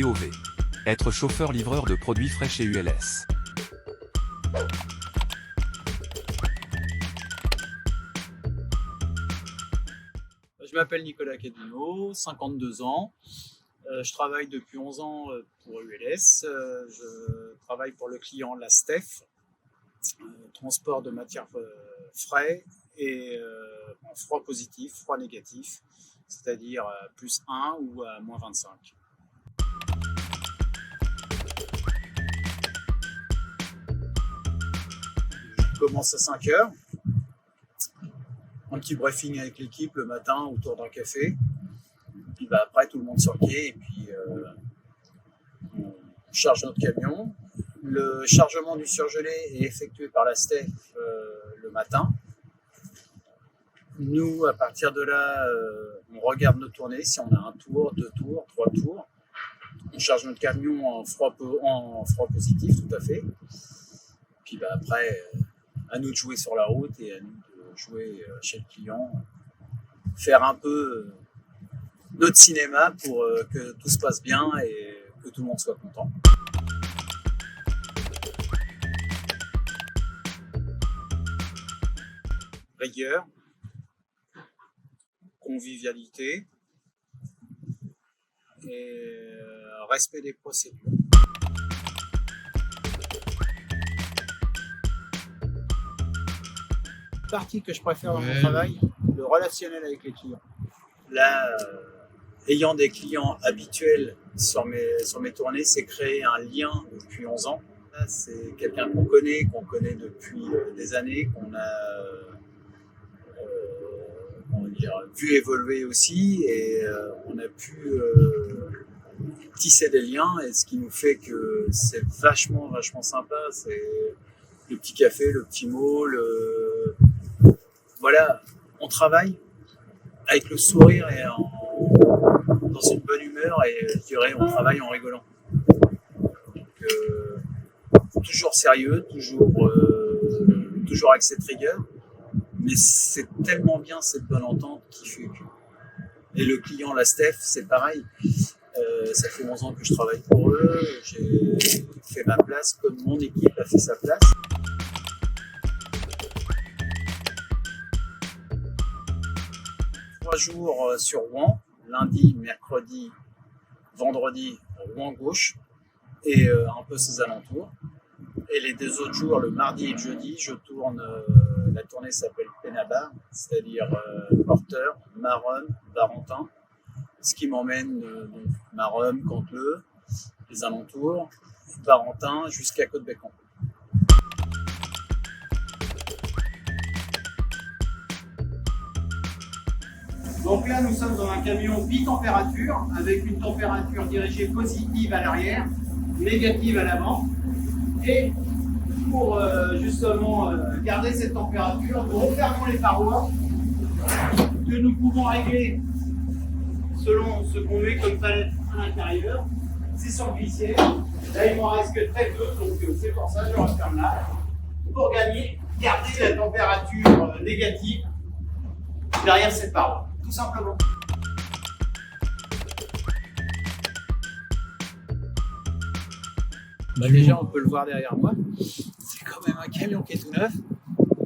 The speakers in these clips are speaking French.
POV. Être chauffeur-livreur de produits frais chez ULS. Je m'appelle Nicolas Cadino, 52 ans. Je travaille depuis 11 ans pour ULS. Je travaille pour le client la STEF, transport de matières frais et en froid positif, froid négatif, c'est-à-dire à plus 1 ou à moins 25. Je commence à 5 heures. Un petit briefing avec l'équipe le matin autour d'un café. Puis après, tout le monde sur le quai et puis on charge notre camion. Le chargement du surgelé est effectué par la STEF le matin. Nous, à partir de là, on regarde nos tournées, si on a un tour, 2 tours, 3 tours. On charge notre camion en froid positif, tout à fait. Puis après, à nous de jouer sur la route et à nous de jouer chez le client, faire un peu notre cinéma pour que tout se passe bien et que tout le monde soit content. Rigueur, convivialité et respect des procédures. La partie que je préfère dans mon travail, le relationnel avec les clients. Là, ayant des clients habituels sur mes tournées, c'est créer un lien depuis 11 ans. Là, c'est quelqu'un qu'on connaît depuis des années, qu'on a vu évoluer aussi, et on a pu tisser des liens, et ce qui nous fait que c'est vachement sympa, c'est le petit café, le petit mot, voilà, on travaille avec le sourire et dans une bonne humeur, et je dirais on travaille en rigolant. Donc, toujours sérieux, toujours avec cette rigueur, mais c'est tellement bien cette bonne entente qui fait que... Et le client, la STEF, c'est pareil. Ça fait 11 ans que je travaille pour eux, j'ai fait ma place comme mon équipe a fait sa place. Trois jours sur Rouen, lundi, mercredi, vendredi, Rouen gauche et un peu ses alentours. Et les 2 autres jours, le mardi et le jeudi, je tourne, la tournée s'appelle Pénabar, c'est-à-dire Porteur, Maromme, Barentin, ce qui m'emmène donc Maromme, Canteleu, les alentours, Barentin jusqu'à Côte-Bécamp. Donc là, nous sommes dans un camion bi-température avec une température dirigée positive à l'arrière, négative à l'avant. Et pour justement garder cette température, nous refermons les parois que nous pouvons régler selon ce qu'on met comme palette à l'intérieur. C'est sur le glissier. Là, il ne m'en reste que très peu, donc c'est pour ça que je referme là. Pour garder la température négative derrière cette paroi, tout simplement. Déjà, on peut le voir derrière moi. C'est quand même un camion qui est tout neuf.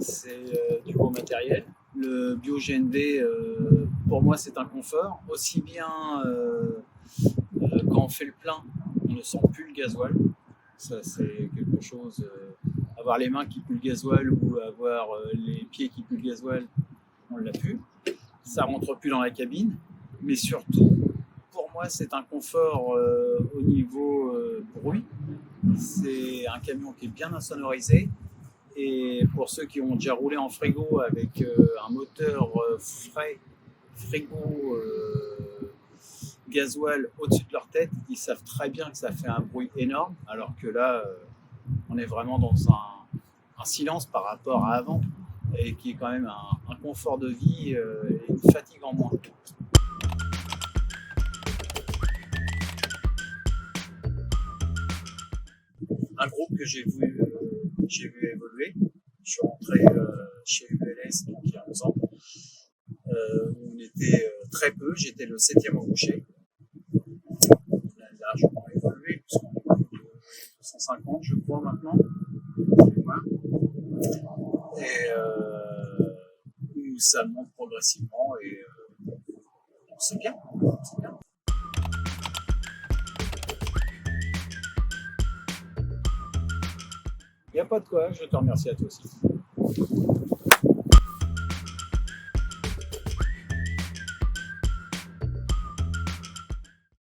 C'est du beau matériel. Le bio-GNV, pour moi, c'est un confort. Aussi bien quand on fait le plein, on ne sent plus le gasoil. Ça, c'est quelque chose. Avoir les mains qui puent le gasoil ou avoir les pieds qui puent le gasoil, on ne l'a plus. Ça rentre plus dans la cabine. Mais surtout, pour moi, c'est un confort au niveau bruit. C'est un camion qui est bien insonorisé, et pour ceux qui ont déjà roulé en frigo avec un moteur frais, frigo, gasoil au-dessus de leur tête, ils savent très bien que ça fait un bruit énorme, alors que là, on est vraiment dans un silence par rapport à avant, et qui est quand même un confort de vie et une fatigue en moins. Un groupe que j'ai vu évoluer. Je suis rentré chez ULS donc, il y a 11 ans, où on était très peu. J'étais le 7e embauché. On a largement 150, je crois, maintenant. Et où ça monte progressivement et c'est bien. C'est bien. Il n'y a pas de quoi, je te remercie à toi aussi.